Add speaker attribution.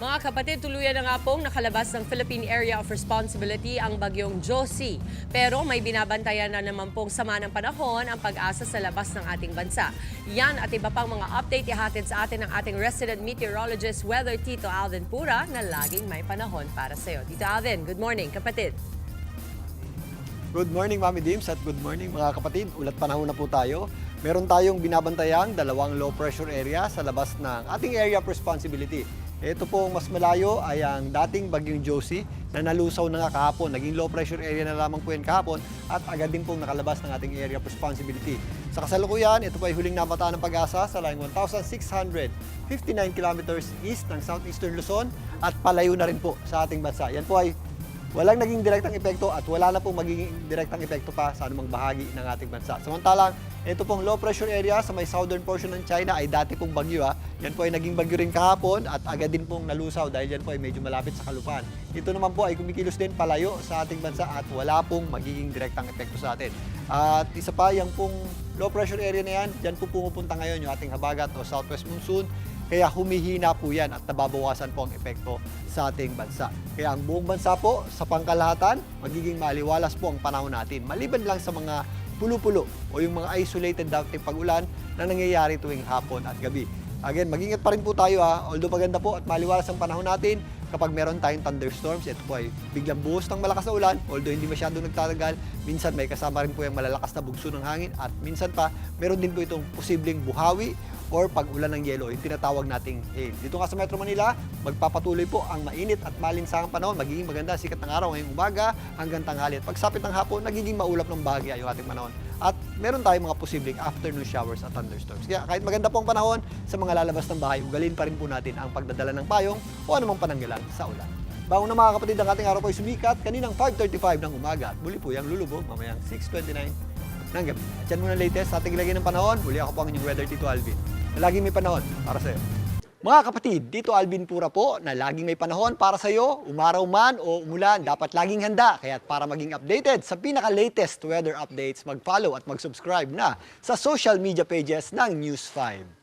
Speaker 1: Mga kapatid, tuluyan na nga pong nakalabas ng Philippine Area of Responsibility ang bagyong Josie. Pero may binabantayan na naman pong sama ng panahon ang pag-asa sa labas ng ating bansa. Yan at iba pang mga update ihatid sa atin ng ating resident meteorologist, Weather Tito Alvin Pura, na laging may panahon para sa iyo. Tito Alvin, good morning, kapatid.
Speaker 2: Good morning, Mami Dims, at good morning mga kapatid. Ulat panahon na po tayo. Meron tayong binabantayang dalawang low pressure area sa labas ng ating area of responsibility. Ito po mas malayo ay ang dating bagyong Josie na nalusaw na nga kahapon. Naging low pressure area na lamang po yan kahapon at agad din pong nakalabas ng ating area of responsibility. Sa kasalukuyan, ito po ay huling nabataan ng pag-asa sa layong 1,659 kilometers east ng southeastern Luzon at palayo na rin po sa ating bansa. Yan po ay walang naging direktang epekto at wala na pong magiging direktang epekto pa sa anumang bahagi ng ating bansa. Samantalang, ito pong low pressure area sa may southern portion ng China ay dati pong bagyo. Yan po ay naging bagyo rin kahapon at agad din pong nalusaw dahil yan po ay medyo malapit sa kalupaan. Ito naman po ay kumikilos din palayo sa ating bansa at wala pong magiging direktang epekto sa atin. At isa pa, yung pong low pressure area na yan, dyan po pumupunta ngayon yung ating habagat o southwest monsoon. Kaya humihina po yan at nababawasan po ang epekto sa ating bansa. Kaya ang buong bansa po, sa pangkalahatan, magiging maliwalas po ang panahon natin. Maliban lang sa mga pulo-pulo o yung mga isolated dating pag-ulan na nangyayari tuwing hapon at gabi. Again, mag-ingat pa rin po tayo although maganda po at maliwalas ang panahon natin, kapag meron tayong thunderstorms, ito po ay biglang buhos ng malakas na ulan, although hindi masyadong nagtatagal, minsan may kasama rin po yung malalakas na bugso ng hangin at minsan pa, meron din po itong posibleng buhawi or pag-ulan ng yelo, yung tinatawag nating hail. Dito nga sa Metro Manila, magpapatuloy po ang mainit at malinsangang panahon. Magiging maganda sikat ng araw ngayong umaga hanggang tanghali. At pagsapit ng hapon, nagiging maulap ng bahagya yung ating panahon. At meron tayong mga posibleng afternoon showers at thunderstorms. Kaya kahit maganda po ang panahon, sa mga lalabas ng bahay, ugalin pa rin po natin ang pagdadala ng payong o anumang pananggalang sa ulan. Bago na mga kapatid, ang ating araw po ay sumikat kaninang 5:35 ng umaga at muli po yung lulubog mamayang 6:29 ng gabi. At yan muna latest sa ating lagay ng panahon. Muli ako po ang inyong Weather Tito Alvin. Na laging may panahon para sa iyo. Mga kapatid, dito Alvin Pura po na laging may panahon para sa iyo, umaraw man o umulan, dapat laging handa. Kaya para maging updated sa pinaka-latest weather updates, mag-follow at mag-subscribe na sa social media pages ng News 5.